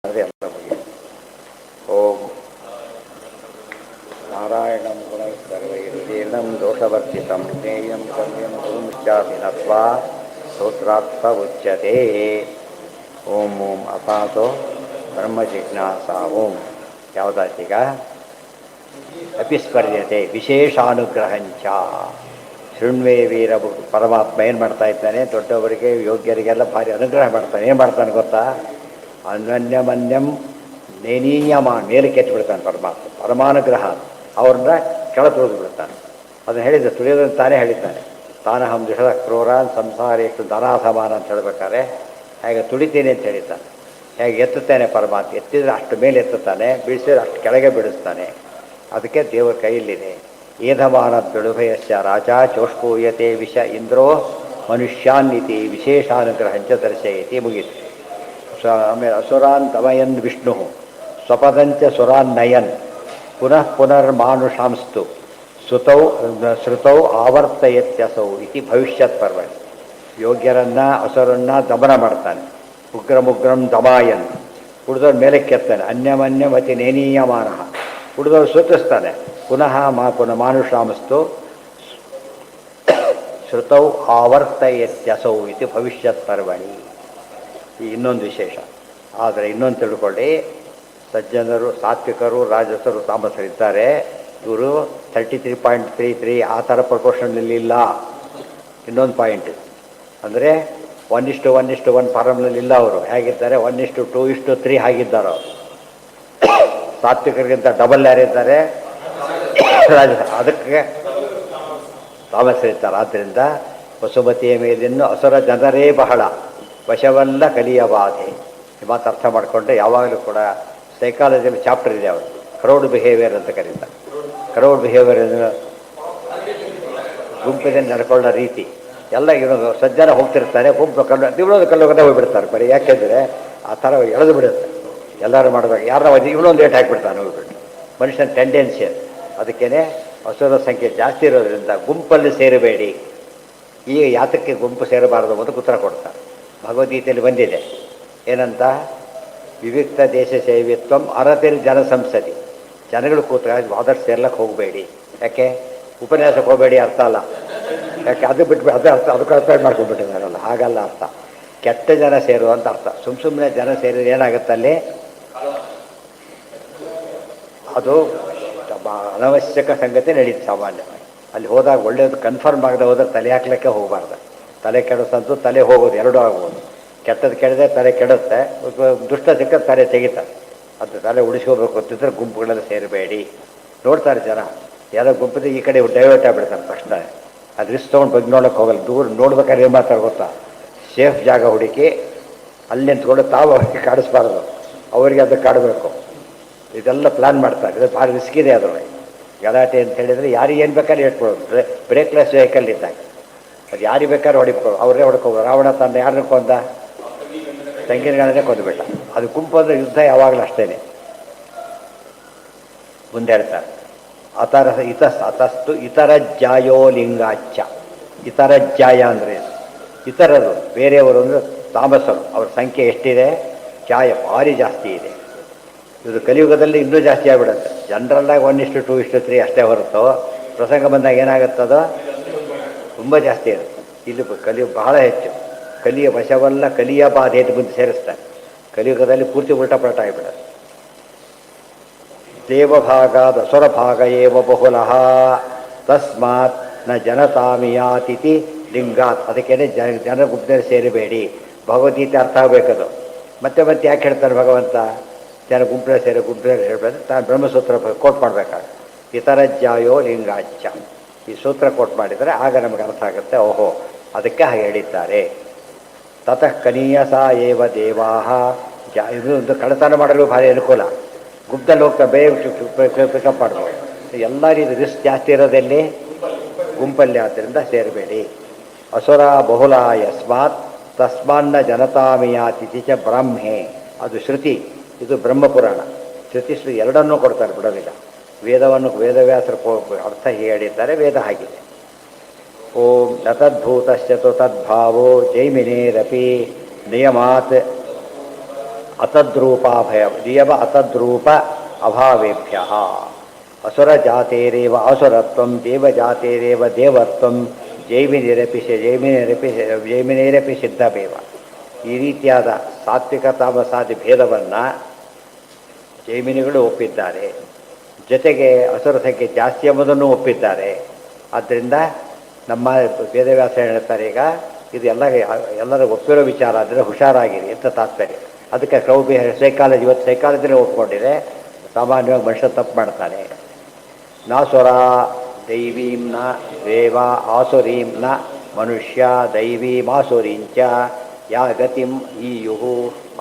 ಅದೇ ಅಲ್ಲ ನಮಗೆ. ಓಂ ನಾರಾಯಣಂ ಗುಣೈರ್ಸರ್ವೈರ್ಯೇಣಂ ದೋಷವರ್ಜಿತಂ ಜ್ಞೇಯಂ ಗಮ್ಯಂ ಗುರುಂಶ್ಚಾಪಿ ನತ್ವಾ ಸ್ತೋತ್ರಾರ್ಥ ಉಚ್ಯತೆ. ಓಂ ಓಂ ಅಪಾತೋ ಬ್ರಹ್ಮ ಜಿಜ್ಞಾಸಾ ಓಂ. ಯಾವುದಾತೀಗ ಅಪಿಸ್ಪರ್ಯತೆ ವಿಶೇಷಾನುಗ್ರಹಂಚ ಶೃಣ್ವೇ ವೀರ. ಪರಮಾತ್ಮ ಏನು ಮಾಡ್ತಾ ಇದ್ದಾನೆ, ದೊಡ್ಡವರಿಗೆ ಯೋಗ್ಯರಿಗೆಲ್ಲ ಭಾರಿ ಅನುಗ್ರಹ ಮಾಡ್ತಾನೆ. ಏನು ಮಾಡ್ತಾನೆ ಗೊತ್ತಾ? ಅನ್ಯಮನ್ಯಂ ಮೇಲೆ ಕೆತ್ತಿಬಿಡ್ತಾನೆ ಪರಮಾತ್ಮ. ಪರಮಾನುಗ್ರಹ ಅವ್ರನ್ನ ಕೆಳ ತುಳಿದು ಬಿಡ್ತಾನೆ. ಅದನ್ನು ಹೇಳಿದ್ದೆ, ತುಳಿಯೋದನ್ನು ತಾನೇ ಹೇಳಿದ್ದಾನೆ. ತಾನಹಂ ದುಷದ ಕ್ರೂರಾನ್ ಸಂಸಾರ ಎಷ್ಟು ಧನಾಸಮಾನ ಅಂತ ಹೇಳ್ಬೇಕಾದ್ರೆ ಹೇಗೆ ತುಳಿತೀನಿ ಅಂತ ಹೇಳಿದ್ದಾನೆ. ಹೇಗೆ ಎತ್ತುತ್ತಾನೆ ಪರಮಾತ್ಮ, ಎತ್ತಿದ್ರೆ ಅಷ್ಟು ಮೇಲೆ ಎತ್ತುತ್ತಾನೆ, ಬೀಳಿಸಿದ್ರೆ ಅಷ್ಟು ಕೆಳಗೆ ಬಿಡಿಸ್ತಾನೆ. ಅದಕ್ಕೆ ದೇವರ ಕೈಯಲ್ಲಿದೆ. ಏಧಮಾನ ಬಿಡುಭಯಸ್ಯ ರಾಜ ಚೋಷ್ಕೂಯತೆ ವಿಷ ಇಂದ್ರೋ ಮನುಷ್ಯಾನ್ನಿತಿ ವಿಶೇಷಾನುಗ್ರಹಂಚ ದರ್ಶಯತಿ. ಮುಗಿತು. ಆಮೇಲೆ ಅಸುರಾನ್ ತಮಯನ್ ವಿಷ್ಣು ಸ್ವಪದಂಚ ಸುರಾನ್ ನಯನ್ ಪುನಃ ಪುನರ್ಮಾನುಷಾಂಸ್ತು ಶ್ರುತೌ ಆವರ್ತಯತ್ಯಸೌ ಇತಿ ಭವಿಷ್ಯತ್ ಪರ್ವಣಿ. ಯೋಗ್ಯರನ್ನ ಅಸುರನ್ನ ದಮನ ಮಾಡ್ತಾನೆ. ಉಗ್ರಮುಗ್ರಂ ದಮಾಯನ್, ಉಳಿದವ್ರ ಮೇಲೆ ಕೆತ್ತಾನೆ. ಅನ್ಯಮನ್ಯವತಿ ನೇನೀಯಮಾನ, ಉಳಿದವ್ರು ಸೂಚಿಸ್ತಾನೆ. ಪುನಃ ಮಾನುಷಾಂಸ್ತು ಶ್ರುತೌ ಆವರ್ತಯತ್ಯಸೌ ಇತಿ ಭವಿಷ್ಯತ್ ಪರ್ವಣಿ. ಈ ಇನ್ನೊಂದು ವಿಶೇಷ. ಆದರೆ ಇನ್ನೊಂದು ತಿಳ್ಕೊಳ್ಳಿ, ಸಜ್ಜನರು ಸಾತ್ವಿಕರು ರಾಜಸರು ತಾಮಸರಿದ್ದಾರೆ. ಇವರು 33.33 ಆ ಥರ ಪ್ರಪೋರ್ಷನ್ನಲ್ಲಿ ಇಲ್ಲ. ಇನ್ನೊಂದು ಪಾಯಿಂಟ್ ಅಂದರೆ 1:1:1 ಫಾರಮ್ನಲ್ಲಿ ಇಲ್ಲ. ಅವರು ಹೇಗಿದ್ದಾರೆ 1:2:3 ಆಗಿದ್ದಾರೆ. ಅವರು ಸಾತ್ವಿಕರಿಗಿಂತ ಡಬಲ್ ಯಾರಿದ್ದಾರೆ? ರಾಜ. ಅದಕ್ಕೆ ತಾಮಸರಿದ್ದಾರೆ. ಆದ್ದರಿಂದ ವಸುಮತಿಯ ಮೇಲಿನ್ನು ಅಸುರ ಜನರೇ ಬಹಳ, ವಶವಲ್ಲ ಕಲಿಯ ಬಾಧೆ. ಈ ಮಾತು ಅರ್ಥ ಮಾಡಿಕೊಂಡ್ರೆ ಯಾವಾಗಲೂ ಕೂಡ ಸೈಕಾಲಜಿಯಲ್ಲಿ ಚಾಪ್ಟರ್ ಇದೆ. ಅವರು ಕ್ರೌಡ್ ಬಿಹೇವಿಯರ್ ಅಂತ ಕರೀತಾರೆ. ಕ್ರೌಡ್ ಬಿಹೇವಿಯರ್ ಅಂದರೆ ಗುಂಪಿನಲ್ಲಿ ನಡ್ಕೊಳ್ಳೋ ರೀತಿ ಎಲ್ಲ. ಇರೋದು ಸಜ್ಜನ ಹೋಗ್ತಿರ್ತಾರೆ, ಗುಂಪು ಕಲ್ಲೋಗದೆ ಹೋಗ್ಬಿಡ್ತಾರೆ. ಬರೀ ಯಾಕೆಂದರೆ ಆ ಥರ ಎಳೆದು ಬಿಡುತ್ತೆ. ಎಲ್ಲರೂ ಮಾಡಬೇಕು. ಯಾರನ್ನ ಇವನೊಂದು ಲೇಟ್ ಹಾಕಿಬಿಡ್ತಾನೆ ಹೋಗ್ಬಿಟ್ಟು. ಮನುಷ್ಯನ ಟೆಂಡೆನ್ಸಿ ಅದು. ಅದಕ್ಕೇ ಹಸುರ ಸಂಖ್ಯೆ ಜಾಸ್ತಿ ಇರೋದ್ರಿಂದ ಗುಂಪಲ್ಲಿ ಸೇರಬೇಡಿ. ಈಗ ಯಾತಕ್ಕೆ ಗುಂಪು ಸೇರಬಾರದು ಅಂತ ಉತ್ತರ ಕೊಡ್ತಾರೆ. ಭಗವದ್ಗೀತೆಯಲ್ಲಿ ಬಂದಿದೆ. ಏನಂತ? ವಿವಿಕ್ತ ದೇಶ ಸೇವಿತ್ವಂ ಅರತಿರ್ ಜನ ಸಂಸದಿ. ಜನಗಳು ಕೂತಾಗ ವಾದರ್ ಸೇರ್ಲಕ್ಕೆ ಹೋಗಬೇಡಿ. ಯಾಕೆ? ಉಪನ್ಯಾಸಕ್ಕೆ ಹೋಗಬೇಡಿ ಅರ್ಥ ಅಲ್ಲ. ಯಾಕೆ? ಅದು ಬಿಟ್ಟು ಅದೇ ಅರ್ಥ, ಅದಕ್ಕೆ ಅರ್ಥ ಮಾಡ್ಕೊಂಡ್ಬಿಟ್ಟಿದ್ದಾರಲ್ಲ. ಹಾಗಲ್ಲ ಅರ್ಥ. ಕೆಟ್ಟ ಜನ ಸೇರುವಂತ ಅರ್ಥ. ಸುಮ್ಮನೆ ಜನ ಸೇರಿದ್ರೆ ಏನಾಗುತ್ತಲ್ಲಿ? ಅದು ಅನವಶ್ಯಕ ಸಂಗತಿ ನಡೀತು ಸಾಮಾನ್ಯವಾಗಿ. ಅಲ್ಲಿ ಹೋದಾಗ ಒಳ್ಳೆಯದು ಕನ್ಫರ್ಮ್ ಆಗದೆ ಹೋದ್ರೆ ತಲೆ ಹಾಕ್ಲಿಕ್ಕೆ ಹೋಗಬಾರ್ದು. ತಲೆ ಕೆಡಿಸಂತೂ ತಲೆ ಹೋಗೋದು, ಎರಡೂ ಆಗ್ಬೋದು. ಕೆಟ್ಟದ್ದು ಕೆಡದೆ ತಲೆ ಕೆಡುತ್ತೆ, ದುಷ್ಟ ಸಿಕ್ಕ ತಲೆ ತೆಗಿತಾರೆ. ಅದು ತಲೆ ಉಳಿಸ್ಕೋಬೇಕು ಅಂತಿದ್ರೆ ಗುಂಪುಗಳಲ್ಲಿ ಸೇರಬೇಡಿ. ನೋಡ್ತಾರೆ ಜನ, ಯಾರೋ ಗುಂಪಿದ್ರೆ ಈ ಕಡೆ ಡೈವರ್ಟ್ ಆಗಿಬಿಡ್ತಾರೆ ತಕ್ಷಣ. ಅದು ರಿಸ್ಕ್ ತೊಗೊಂಡು ಬಗ್ಗೆ ನೋಡೋಕ್ಕೆ ಹೋಗಲ್ಲ. ದೂರ ನೋಡ್ಬೇಕಾದ್ರೆ ಏನು ಮಾಡ್ತಾರೆ ಗೊತ್ತಾ? ಸೇಫ್ ಜಾಗ ಹುಡುಕಿ ಅಲ್ಲಿ ನಿಂತ್ಕೊಂಡು ತಾವು ಅವ್ರಿಗೆ ಕಾಡಿಸ್ಬಾರ್ದು, ಅವರಿಗೆ ಅದು ಕಾಡಬೇಕು. ಇದೆಲ್ಲ ಪ್ಲ್ಯಾನ್ ಮಾಡ್ತಾರೆ. ಇದು ಭಾಳ ರಿಸ್ಕ್ ಇದೆ. ಅದರೊಳಗೆ ಗಲಾಟೆ ಅಂತ ಹೇಳಿದರೆ ಯಾರಿಗೆ ಏನು ಬೇಕಾದ್ರೆ ಇಟ್ಕೊಳ್ಳೋದು. ಬ್ರೇಕ್ಲೆಸ್ ವೆಹಿಕಲ್ ಇದ್ದಾಗ ಅದು ಯಾರಿಗೆ ಬೇಕಾದ್ರೆ ಹೊಡಿಕೊಳ್ಳೋ, ಅವರೇ ಹೊಡ್ಕೋಬೋದು. ರಾವಣ ತನ್ನ ಯಾರನ್ನ ಕೊಂದ? ತಂಗಿನಗಳನ್ನೇ ಕೊಂದುಬಿಟ್ಟ. ಅದು ಗುಂಪು ಅಂದರೆ ಯುದ್ಧ ಯಾವಾಗಲೂ ಅಷ್ಟೇ. ಮುಂದೆ ಹೇಳ್ತಾರೆ, ಅತಸ್ತು ಇತರ ಜಾಯೋ ಲಿಂಗಾಚ್ಯ. ಇತರ ಜಾಯ ಅಂದರೆ ಇತರರು, ಬೇರೆಯವರು ಅಂದರೆ ತಾಮಸರು. ಅವ್ರ ಸಂಖ್ಯೆ ಎಷ್ಟಿದೆ? ಜಾಯ ಭಾರಿ ಜಾಸ್ತಿ ಇದೆ. ಇದು ಕಲಿಯುಗದಲ್ಲಿ ಇನ್ನೂ ಜಾಸ್ತಿ ಆಗಿಬಿಡುತ್ತೆ. ಜನರಲ್ಲಾಗಿ 1:2:3 ಅಷ್ಟೇ ಹೊರತು ಪ್ರಸಂಗ ಬಂದಾಗ ಏನಾಗುತ್ತದೋ ತುಂಬ ಜಾಸ್ತಿ ಇರುತ್ತೆ. ಇಲ್ಲಿ ಬಹಳ ಹೆಚ್ಚು. ಕಲಿಯ ವಶವಲ್ಲ ಕಲಿಯ ಬಾಧೆ ಅಂತ ಮುಂದೆ ಸೇರಿಸ್ತಾರೆ. ಕಲಿಯುಗದಲ್ಲಿ ಪೂರ್ತಿ ಉಲ್ಟಾಪಲ್ಟ ಆಗಿಬಿಡುತ್ತೆ. ದೇವಭಾಗಾದ ಅಸುರಭಾಗ ಏವ ಬಹುಲಃ ತಸ್ಮಾತ್ ನ ಜನತಾಮಿಯಾತಿಥಿ ಲಿಂಗಾತ್. ಅದಕ್ಕೇನೆ ಜನ ಗುಂಪಿನಲ್ಲಿ ಸೇರಬೇಡಿ. ಭಗವದ್ಗೀತೆ ಅರ್ಥ ಆಗಬೇಕದು. ಮತ್ತೆ ಮತ್ತೆ ಯಾಕೆ ಹೇಳ್ತಾರೆ ಭಗವಂತ ಜನ ಗುಂಪಿನಲ್ಲಿ ಹೇಳಬೇಡಿ? ತಾನು ಬ್ರಹ್ಮಸೂತ್ರ ಕೋಟ್ ಮಾಡಬೇಕಾದ್ರೆ ಇತರ ಜಾಯೋ ಲಿಂಗಾಚ್ಯ ಈ ಸೂತ್ರ ಕೋಟ್ ಮಾಡಿದರೆ ಆಗ ನಮಗೆ ಅರ್ಥ ಆಗುತ್ತೆ. ಓಹೋ, ಅದಕ್ಕೆ ಹಾಗೆ ಹೇಳಿದ್ದಾರೆ. ತತಃ ಕನೀಯಸ ಏವ ದೇವಾಹ. ಇದು ಕಳತನ ಮಾಡಲು ಭಾರಿ ಅನುಕೂಲ. ಗುಂಪಲ್ಲಿ ಹೋಗ್ತಾ ಬೇಗ ಪಿಕಪ್ ಮಾಡ್ಬೋದು. ಎಲ್ಲ ರೀತಿ ರಿಸ್ಕ್ ಜಾಸ್ತಿ ಇರೋದಲ್ಲಿ ಗುಂಪಲ್ಲಿ. ಆದ್ದರಿಂದ ಸೇರಬೇಡಿ. ಅಸುರ ಬಹುಲ ಯಸ್ಮಾತ್ ತಸ್ಮಾನ್ನ ಜನತಾಮಿಯಾತಿಥಿ ಚ ಬ್ರಾಹ್ಮೆ. ಅದು ಶ್ರುತಿ, ಇದು ಬ್ರಹ್ಮಪುರಾಣ. ಶ್ರುತಿ ಎರಡನ್ನೂ ಕೊಡ್ತಾರೆ, ಬಿಡೋದಿಲ್ಲ. ವೇದವನ್ನು ವೇದವ್ಯಾಸರ ಅರ್ಥ ಹೇಳಿದ್ದಾರೆ, ವೇದ ಆಗಿದೆ. ಓಂ ನ ತದ್ಭೂತಶ್ಚ ತು ತದ್ಭಾವೋ ಜೈಮಿನೇರಪಿ ನಿಯಮಾತ್ ಅತದ್ರೂಪಾಭಯ ನಿಯಮ ಅತದ್ರೂಪ ಅಭಾವೇಭ್ಯ ಅಸುರಜಾತೇರೇವ ಅಸುರತ್ವಂ ದೇವಜಾತೇರೇವ ದೇವತ್ವಂ ಜೈಮಿನೇರಪಿ ಸಿದ್ಧಮೇವ. ಈ ರೀತಿಯಾದ ಸಾತ್ವಿಕ ತಾಮಸಾದಿ ಭೇದವನ್ನು ಜೈಮಿನಿಗಳು ಒಪ್ಪಿದ್ದಾರೆ, ಜೊತೆಗೆ ಅಸುರ ಸಂಖ್ಯೆ ಜಾಸ್ತಿ ಎಂಬುದನ್ನು ಒಪ್ಪಿದ್ದಾರೆ. ಆದ್ದರಿಂದ ನಮ್ಮ ವೇದವ್ಯಾಸ ಹೇಳ್ತಾರೆ, ಈಗ ಇದು ಎಲ್ಲರೂ ಒಪ್ಪಿರೋ ವಿಚಾರ ಅಂದರೆ ಹುಷಾರಾಗಿರಿ ಅಂತ ತಾತ್ಪರ್ಯ. ಅದಕ್ಕೆ ಕ್ರೌಬಿ ಸೈಕಾಲಜಿ, ಇವತ್ತು ಸೈಕಾಲಜಿನೇ ಒಪ್ಕೊಂಡಿದೆ. ಸಾಮಾನ್ಯವಾಗಿ ಮನುಷ್ಯ ತಪ್ಪು ಮಾಡ್ತಾನೆ. ನಾಸುರ ದೈವೀಂ ನ ದೇವ ಆಸುರೀಂ ನ ಮನುಷ್ಯ ದೈವೀಮಾಸುರೀಂಚ ಯಾ ಗತಿಂ ಈಯುಹು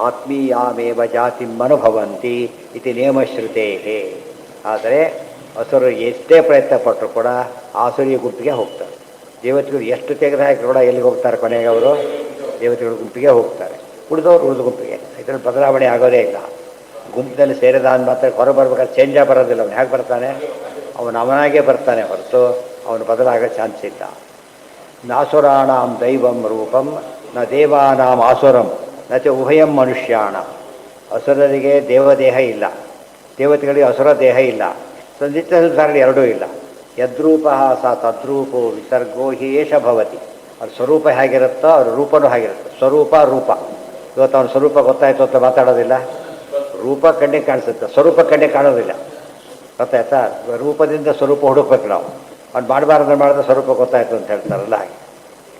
ಆತ್ಮೀಯಾಮೇವ ಜಾತಿಂ ಅನುಭವಂತಿ ಇತಿ ನೇಮಶ್ರುತೇ. ಆದರೆ ಅಸುರರು ಎಷ್ಟೇ ಪ್ರಯತ್ನ ಪಟ್ಟರು ಕೂಡ ಆಸುರಿ ಗುಂಪಿಗೆ ಹೋಗ್ತಾರೆ. ದೇವತೆಗಳು ಎಷ್ಟು ತೆಗೆದು ಹಾಕಿ ಕೂಡ ಎಲ್ಲಿಗೆ ಹೋಗ್ತಾರೆ? ಕೊನೆಗೆ ಅವರು ದೇವತೆಗಳ ಗುಂಪಿಗೆ ಹೋಗ್ತಾರೆ. ಉಳಿದವರು ಉಳಿದ ಗುಂಪಿಗೆ. ಇದರಲ್ಲಿ ಬದಲಾವಣೆ ಆಗೋದೇ ಇಲ್ಲ. ಗುಂಪಿನಲ್ಲಿ ಸೇರಿದ ಅಂದ ಮಾತ್ರ ಹೊರ ಬರ್ಬೇಕಾದ್ರೆ ಚೇಂಜಾಗಿ ಬರೋದಿಲ್ಲ. ಅವನು ಹೇಗೆ ಬರ್ತಾನೆ? ಅವನಾಗೇ ಬರ್ತಾನೆ ಹೊರತು ಅವನು ಬದಲಾಗೋ ಚಾನ್ಸ್ ಇಲ್ಲ. ನಾಸುರಾಣಾಂ ದೈವಂ ರೂಪಂ ನ ದೇವಾನಾಂ ಆಸುರಂ ನ ಚ ಉಭಯಂ ಮನುಷ್ಯಾಣ. ಅಸುರರಿಗೆ ದೇವದೇಹ ಇಲ್ಲ, ದೇವತೆಗಳಿಗೆ ಅಸುರ ದೇಹ ಇಲ್ಲ, ನಿತ್ಯ ಸಂಸಾರಗಳು ಎರಡೂ ಇಲ್ಲ. ಯದ್ರೂಪ ಸ ತದ್ರೂಪೋ ವಿಸರ್ಗೋ ಹಿ ಏಷ ಭವತಿ. ಅವ್ರ ಸ್ವರೂಪ ಹೇಗಿರುತ್ತೋ ಅವ್ರ ರೂಪನೂ ಹಾಗಿರುತ್ತೆ. ಸ್ವರೂಪ ರೂಪ. ಇವತ್ತು ಅವ್ನ ಸ್ವರೂಪ ಗೊತ್ತಾಯ್ತು ಅಂತ ಮಾತಾಡೋದಿಲ್ಲ. ರೂಪ ಕಣ್ಣಿಗೆ ಕಾಣಿಸುತ್ತೆ, ಸ್ವರೂಪ ಕಣ್ಣಿಗೆ ಕಾಣೋದಿಲ್ಲ. ಗೊತ್ತಾಯ್ತಾ? ರೂಪದಿಂದ ಸ್ವರೂಪ ಹುಡುಕ್ಬೇಕು ನಾವು. ಅವ್ನು ಮಾಡಬಾರ್ದು ಮಾಡಿದ್ರೆ ಸ್ವರೂಪ ಗೊತ್ತಾಯ್ತು ಅಂತ ಹೇಳ್ತಾರಲ್ಲ ಹಾಗೆ.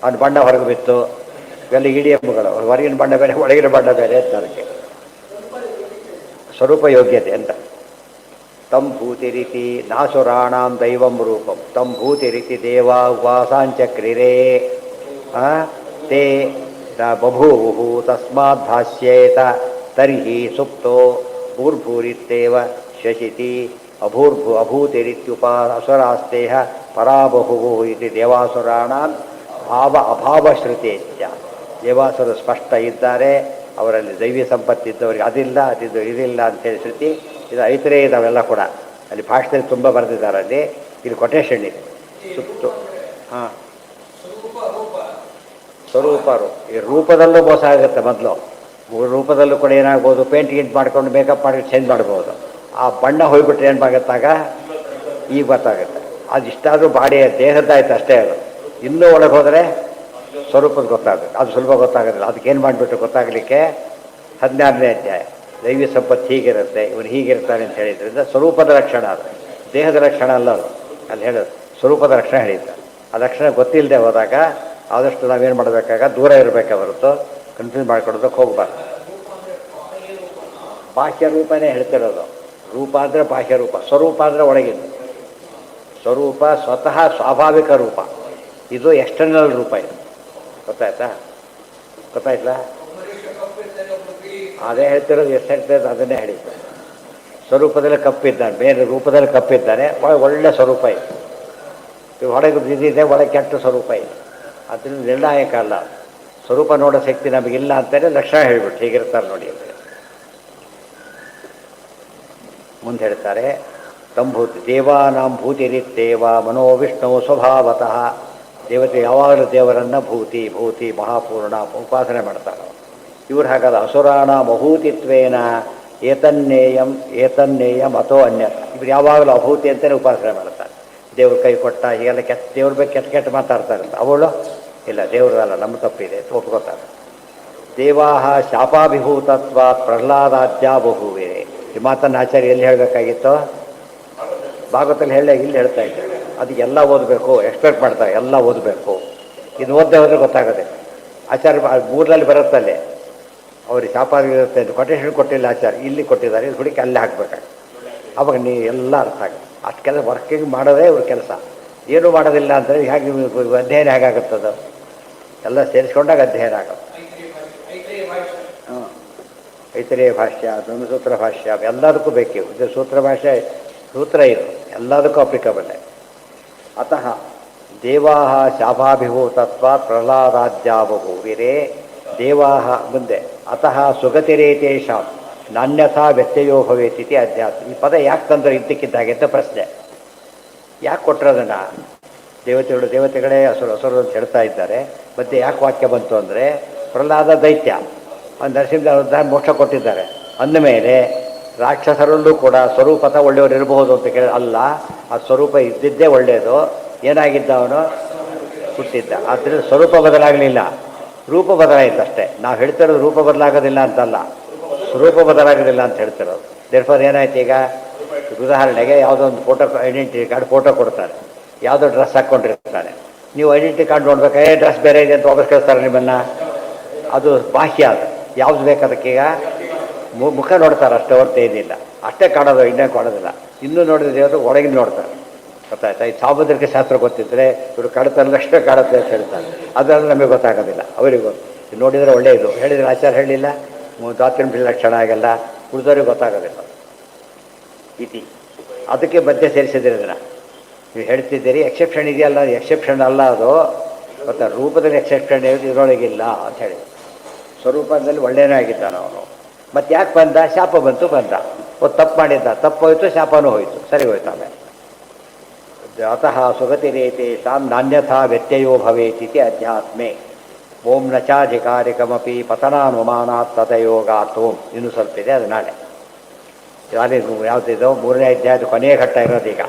ಅವ್ನ ಬಣ್ಣ ಹೊರಗೆ ಬಿತ್ತು, ಇವೆಲ್ಲ ಇಡಿಯಮ್ಮುಗಳು. ಹೊರಗಿನ ಬಣ್ಣ ಬೇರೆ, ಒಳಗಿನ ಬಣ್ಣ ಬೇರೆ ಅಂತ ಅದಕ್ಕೆ ಸ್ವರೂಪ ಯೋಗ್ಯತೆ ಅಂತ. ತಂ ಭೂತಿರಿತಿ ನಾಸುರಾಣಾಂ ದೈವಂ ರೂಪಂ ತಂ ಭೂತಿರಿತಿ ದೇವ ಉಪಾಸಾಂಚಕ್ರಿರೇ ತೇ ಬಭೂವು ತಸ್ಮಾತ್ ಭಾಷ್ಯೇತ ತರ್ಹಿ ಸುಪ್ತೋ ಭೂರ್ಭೂರಿತ್ತೇವ ಶಶಿತಿ ಅಭೂತಿರಿತ್ಯುಪಾಸುರಾಸ್ತೇಹ ಪರಾಬಹುವು ಇತಿ ದೇವಾಸುರಾಣಾಂ ಭಾವ ಅಭಾವಶ್ರುತೇತ್ಯ. ದೇವಾಸುರ ಸ್ಪಷ್ಟ ಇದ್ದಾರೆ, ಅವರಲ್ಲಿ ದೈವಿ ಸಂಪತ್ತಿದ್ದವರಿಗೆ ಅದಿಲ್ಲ, ಇದಿಲ್ಲ ಅಂತೇಳಿ ಶ್ರುತಿ. ಇದು ಐತರೇ ಇದಾವೆಲ್ಲ ಕೂಡ ಅಲ್ಲಿ ಭಾಷೆಯಲ್ಲಿ ತುಂಬ ಬರೆದಿದ್ದಾರೆ. ಅಲ್ಲಿ ಇಲ್ಲಿ ಕೊಟೇಶನ್ ಇದೆ ಸುತ್ತು. ಹಾಂ, ಸ್ವರೂಪರು ಈ ರೂಪದಲ್ಲೂ ಮೋಸ ಆಗುತ್ತೆ. ಮೊದಲು ರೂಪದಲ್ಲೂ ಕೂಡ ಏನಾಗ್ಬೋದು, ಪೇಂಟ್ ಗೀಂಟ್ ಮಾಡ್ಕೊಂಡು ಮೇಕಪ್ ಮಾಡಿ ಚೇಂಜ್ ಮಾಡ್ಬೋದು. ಆ ಬಣ್ಣ ಹೋಗ್ಬಿಟ್ರೆ ಏನಾಗುತ್ತಾಗ ಈಗ ಗೊತ್ತಾಗುತ್ತೆ. ಅದು ಇಷ್ಟಾದರೂ ಬಾಡಿ ದೇಹದ್ದಾಯ್ತು ಅಷ್ಟೇ. ಅದು ಇನ್ನೂ ಒಳಗೆ ಹೋದರೆ ಸ್ವರೂಪದ ಗೊತ್ತಾಗುತ್ತೆ. ಅದು ಸುಲಭ ಗೊತ್ತಾಗೋದಿಲ್ಲ. ಅದಕ್ಕೇನು ಮಾಡಿಬಿಟ್ಟು ಗೊತ್ತಾಗಲಿಕ್ಕೆ 16ನೇ ಅಧ್ಯಾಯ ದೈವಿ ಸಂಪತ್ತು ಹೀಗಿರುತ್ತೆ, ಇವನು ಹೀಗಿರ್ತಾನೆ ಅಂತ ಹೇಳಿದ್ರಿಂದ ಸ್ವರೂಪದ ಲಕ್ಷಣ ಅದು, ದೇಹದ ಲಕ್ಷಣ ಅಲ್ಲ ಅದು. ಅಲ್ಲಿ ಹೇಳೋದು ಸ್ವರೂಪದ ಲಕ್ಷಣ ಹೇಳಿದ್ದಾರೆ. ಆ ಲಕ್ಷಣ ಗೊತ್ತಿಲ್ಲದೆ ಹೋದಾಗ ಆದಷ್ಟು ನಾವೇನು ಮಾಡಬೇಕಾಗ ದೂರ ಇರಬೇಕೆ ಹೊರತು ಕನ್ಫ್ಯೂಸ್ ಮಾಡ್ಕೊಡೋದಕ್ಕೆ ಹೋಗ್ಬಾರ್ದು. ಬಾಹ್ಯ ರೂಪನೇ ಹೇಳ್ತಿರೋದು. ರೂಪ ಅಂದರೆ ಬಾಹ್ಯ ರೂಪ, ಸ್ವರೂಪ ಅಂದರೆ ಒಳಗಿದ್ದು. ಸ್ವರೂಪ ಸ್ವತಃ ಸ್ವಾಭಾವಿಕ ರೂಪ, ಇದು ಎಕ್ಸ್ಟರ್ನಲ್ ರೂಪ. ಇದು ಗೊತ್ತಾಯ್ತಾ? ಅದೇ ಹೇಳ್ತಿರೋದು. ಎಷ್ಟು ಹೇಳ್ತಿರೋದು ಅದನ್ನೇ ಹೇಳಿದ್ದು. ಸ್ವರೂಪದಲ್ಲಿ ಕಪ್ಪಿದ್ದಾನೆ, ಬೇರೆ ರೂಪದಲ್ಲಿ ಕಪ್ಪಿದ್ದಾನೆ, ಒಳ್ಳೆ ಸ್ವರೂಪ ಇದೆ. ಹೊರಗೆ ಇದಿದೆ, ಒಳಗೆ ಕೆಟ್ಟ ಸ್ವರೂಪ ಇದೆ. ಅದರಿಂದ ನಿರ್ಣಾಯಕ ಅಲ್ಲ. ಸ್ವರೂಪ ನೋಡೋ ಶಕ್ತಿ ನಮಗಿಲ್ಲ ಅಂತಲೇ ಲಕ್ಷಣ ಹೇಳಿಬಿಟ್ಟು ಹೀಗಿರ್ತಾರೆ ನೋಡಿ ಅಂತ ಮುಂದೆ ಹೇಳ್ತಾರೆ. ತಂಭೂತಿ ದೇವಾನಾಂ ಭೂತಿರಿತ್ತೇವ ಮನೋವಿಷ್ಣು ಸ್ವಭಾವತಃ. ದೇವತೆ ಯಾವಾಗಲೂ ದೇವರನ್ನು ಭೂತಿ ಭೂತಿ ಮಹಾಪೂರ್ಣ ಉಪಾಸನೆ ಮಾಡ್ತಾರೆ. ಇವ್ರು ಹಾಗಾದ ಅಸುರಾಣ ಮಹೂತಿತ್ವೇನ ಏತನ್ನೇಯಂ ಅಥೋ ಅನ್ಯ. ಇವ್ರು ಯಾವಾಗಲೂ ಅಭೂತಿ ಅಂತಲೇ ಉಪಾಸನೆ ಮಾಡ್ತಾರೆ. ದೇವ್ರ ಕೈ ಕೊಟ್ಟ ಹೀಗೆಲ್ಲ ದೇವ್ರ ಬಗ್ಗೆ ಕೆಟ್ಟ ಮಾತಾಡ್ತಾರಂತ. ಅವಳು ಇಲ್ಲ, ದೇವ್ರದಲ್ಲ, ನಮ್ಮ ತಪ್ಪಿದೆ ಒಪ್ಕೋತಾರೆ. ದೇವಾಹ ಶಾಪಾಭಿಭೂತತ್ವ ಪ್ರಹ್ಲಾದಾದ್ಯ ಬಹುವೇ. ಈ ಮಾತನ್ನು ಆಚಾರ್ಯ ಎಲ್ಲಿ ಹೇಳಬೇಕಾಗಿತ್ತು? ಭಾಗವತಲ್ಲಿ ಹೇಳ, ಇಲ್ಲಿ ಹೇಳ್ತಾ ಇದ್ದಾರೆ. ಅದಕ್ಕೆಲ್ಲ ಓದಬೇಕು, ಎಕ್ಸ್ಪೆಕ್ಟ್ ಮಾಡ್ತಾರೆ, ಎಲ್ಲ ಓದಬೇಕು. ಇದು ಓದದೆ ಹೋದರೆ ಗೊತ್ತಾಗದೆ. ಆಚಾರ್ಯ 3ರಲ್ಲಿ ಬರುತ್ತಲ್ಲೇ ಅವ್ರಿಗೆ ಶಾಪ ಇರುತ್ತೆ ಅಂತ ಕೊಟೇಶನ್ ಕೊಟ್ಟಿಲ್ಲ ಆಚಾರ್ಯ, ಇಲ್ಲಿ ಕೊಟ್ಟಿದ್ದಾರೆ. ಇದು ಹುಡುಕಿ ಅಲ್ಲೇ ಹಾಕ್ಬೇಕಾಗಿ ಅವಾಗ ಎಲ್ಲ ಅರ್ಥ ಆಗುತ್ತೆ. ಅಷ್ಟು ಕೆಲಸ ವರ್ಕಿಂಗ್ ಮಾಡೋದೇ ಇವ್ರ ಕೆಲಸ. ಏನೂ ಮಾಡೋದಿಲ್ಲ ಅಂದರೆ ಹೇಗೆ ಅಧ್ಯಯನ ಹೇಗಾಗುತ್ತದು? ಎಲ್ಲ ಸೇರಿಸ್ಕೊಂಡಾಗ ಅಧ್ಯಯನ ಆಗೋದು. ಐತರೇಯ ಭಾಷ್ಯ, ಬ್ರಹ್ಮಸೂತ್ರ ಭಾಷ್ಯ ಎಲ್ಲದಕ್ಕೂ ಬೇಕಿವು. ಇದು ಸೂತ್ರ ಭಾಷೆ, ಸೂತ್ರ ಇದು ಎಲ್ಲದಕ್ಕೂ ಅಪ್ಲಿಕಬಲ್. ಅತಃ ದೇವಾಹ ಶಾಪಾಭಿಭೂತತ್ವ ಪ್ರಹ್ಲಾದಾದ್ಯಾಬಹುವಿರೇ ದೇವಾಹ. ಮುಂದೆ ಅತಃ ಸುಗತಿರೇತೇಷಾಂ ನಾನ್ಯಥಾ ವ್ಯತ್ಯಯೋ ಭವೇತಿತಿ ಅಧ್ಯಾತ್ಮ. ಈ ಪದ ಯಾಕೆ ತಂದ್ರೆ ಇದ್ದಕ್ಕಿದ್ದಾಗೆ ಅಂತ ಪ್ರಶ್ನೆ. ಯಾಕೆ ಕೊಟ್ಟರೋದನ್ನು? ದೇವತೆಗಳೇ ಹಸುರು ಅಂತ ಹೇಳ್ತಾ ಇದ್ದಾರೆ. ಮತ್ತೆ ಯಾಕೆ ವಾಕ್ಯ ಬಂತು ಅಂದರೆ ಪ್ರಹ್ಲಾದ ದೈತ್ಯ, ನರಸಿಂಹದೇವ ಉದ್ಧಾರ ಮೋಕ್ಷ ಕೊಟ್ಟಿದ್ದಾರೆ ಅಂದಮೇಲೆ ರಾಕ್ಷಸರಲ್ಲೂ ಕೂಡ ಸ್ವರೂಪತ ಒಳ್ಳೆಯವರು ಇರಬಹುದು ಅಂತ ಕೇಳಿ ಅಲ್ಲ, ಆ ಸ್ವರೂಪ ಇದ್ದಿದ್ದೇ ಒಳ್ಳೆಯದು. ಏನಾಗಿದ್ದ ಅವನು ಹುಟ್ಟಿದ್ದ, ಆದ್ದರಿಂದ ಸ್ವರೂಪ ಬದಲಾಗಲಿಲ್ಲ, ರೂಪ ಬದಲಾಯಿತು ಅಷ್ಟೇ. ನಾವು ಹೇಳ್ತಿರೋದು ರೂಪ ಬದಲಾಗೋದಿಲ್ಲ ಅಂತಲ್ಲ, ಸ್ವರೂಪ ಬದಲಾಗೋದಿಲ್ಲ ಅಂತ ಹೇಳ್ತಿರೋದು. ದೇರ್ಫೋರ್ ಏನಾಯ್ತು ಈಗ, ಉದಾಹರಣೆಗೆ ಯಾವುದೋ ಒಂದು ಫೋಟೋ ಐಡೆಂಟಿಟಿ ಕಾರ್ಡ್ ಫೋಟೋ ಕೊಡ್ತಾರೆ, ಯಾವುದೋ ಡ್ರೆಸ್ ಹಾಕ್ಕೊಂಡಿರ್ತಾನೆ, ನೀವು ಐಡೆಂಟಿಟಿ ಕಾರ್ಡ್ ನೋಡ್ಬೇಕು, ಡ್ರೆಸ್ ಬೇರೆ ಇದೆ ಅಂತ ವಾಪಸ್ ಕಳಿಸ್ತಾರೆ ನಿಮ್ಮನ್ನು. ಅದು ಬಾಹ್ಯ, ಅದು ಯಾವ್ದು ಬೇಕು ಅದಕ್ಕೀಗ ಮುಖ ನೋಡ್ತಾರೆ ಅಷ್ಟೇ, ಹೊರತು ಏನಿಲ್ಲ, ಅಷ್ಟೇ ಕಾಣೋದು, ಇನ್ನೇ ಕಾಣೋದಿಲ್ಲ. ಇನ್ನೂ ನೋಡಿದ್ರೆ ಅದು ಒಳಗಿನ ನೋಡ್ತಾರೆ, ಗೊತ್ತಾಯ್ತಾ. ಈ ಸಾಮುದ್ರಿಕ ಶಾಸ್ತ್ರ ಗೊತ್ತಿದ್ದರೆ ಇವರು ಕಡತಲ್ಲಷ್ಟೇ ಕಾಣುತ್ತೆ ಅಂತ ಹೇಳ್ತಾರೆ, ಅದರಲ್ಲಿ ನಮಗೆ ಗೊತ್ತಾಗೋದಿಲ್ಲ, ಅವರಿಗೆ ಗೊತ್ತು. ನೋಡಿದರೆ ಒಳ್ಳೆಯದು, ಹೇಳಿದರೆ ಆಚಾರ ಹೇಳಿಲ್ಲ, ದ್ವಾತ್ರಿಂ ಲಕ್ಷಣ ಆಗಲ್ಲ, ಉಳಿದವ್ರಿಗೆ ಗೊತ್ತಾಗೋದಿಲ್ಲ ಇತಿ. ಅದಕ್ಕೆ ಮಧ್ಯೆ ಸೇರಿಸಿದ್ದೀರಿ ಅದನ್ನು. ನೀವು ಹೇಳ್ತಿದ್ದೀರಿ ಎಕ್ಸೆಪ್ಷನ್ ಇದೆಯಲ್ಲ, ಎಕ್ಸೆಪ್ಷನ್ ಅಲ್ಲ ಅದು, ಗೊತ್ತಾ. ರೂಪದಲ್ಲಿ ಎಕ್ಸೆಪ್ಷನ್ ಇದರೊಳಗಿಲ್ಲ ಅಂತ ಹೇಳಿ, ಸ್ವರೂಪದಲ್ಲಿ ಒಳ್ಳೆಯನೇ ಆಗಿದ್ದಾನೆ ಅವನು. ಮತ್ತು ಯಾಕೆ ಬಂದ, ಶಾಪ ಬಂತು ಬಂದ, ತಪ್ಪು ಮಾಡಿದ್ದ, ತಪ್ಪು ಹೋಯ್ತು, ಶಾಪನೂ ಹೋಯಿತು, ಸರಿ ಹೋಯ್ತು. ಆಮೇಲೆ ಅತಃ ಸುಗತಿರೇತೆ ತಾಂ ನಾನ್ಯಥಾ ವ್ಯತ್ಯಯೋ ಭವೇತಿ ಅಧ್ಯಾತ್ಮೆ. ಓಂ ನಚಾಧಿಕಾರಿಕಮಪಿ ಪತನಾನುಮಾನಾತ್ ತದಯೋಗಾತ್ ಓಂ. ಇನ್ನೂ ಸ್ವಲ್ಪ ಇದೆ, ಅದು ನಾಳೆ. ಯಾವುದಿದೋ 3ನೇ ಅಧ್ಯಾಯದ ಕೊನೆಯ ಘಟ್ಟ ಇರೋದು. ಈಗ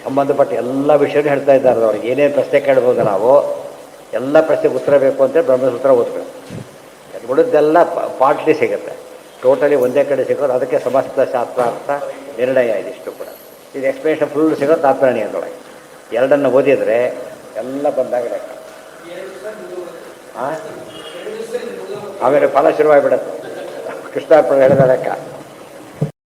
ಸಂಬಂಧಪಟ್ಟ ಎಲ್ಲ ವಿಷಯನೂ ಹೇಳ್ತಾ ಇದ್ದಾರೆ. ಅವ್ರಿಗೆ ಏನೇನು ಪ್ರಶ್ನೆ ಕೇಳ್ಬೋದು ನಾವು, ಎಲ್ಲ ಪ್ರಶ್ನೆಗೆ ಉತ್ತರ ಬೇಕು ಅಂತೇಳಿ ಬ್ರಹ್ಮಸೂತ್ರ ಓದಬೇಕು. ಉಳಿದೆಲ್ಲ ಪಾರ್ಟ್ಲಿ ಸಿಗುತ್ತೆ, ಟೋಟಲಿ ಒಂದೇ ಕಡೆ ಸಿಗೋದು. ಅದಕ್ಕೆ ಸಮಸ್ತ ಶಾಸ್ತ್ರಾರ್ಥ ನಿರ್ಣಯ ಇದಿಷ್ಟು ಕೂಡ. ಇದು ಎಕ್ಸ್ಪ್ಲೇಷನ್ ಫುಲ್ ಸಿಗೋದು ತಾತ್ಪರ್ಯದೊಳಗೆ. ಎರಡನ್ನು ಓದಿದರೆ ಎಲ್ಲ ಬಂದಾಗ ಲೆಕ್ಕ. ಆಮೇಲೆ ಫಲ ಶುರುವಾಗಿಬಿಡುತ್ತೆ. ಕೃಷ್ಣಾರ್ಪಣೆ ಹೇಳಿದ ಲೆಕ್ಕ.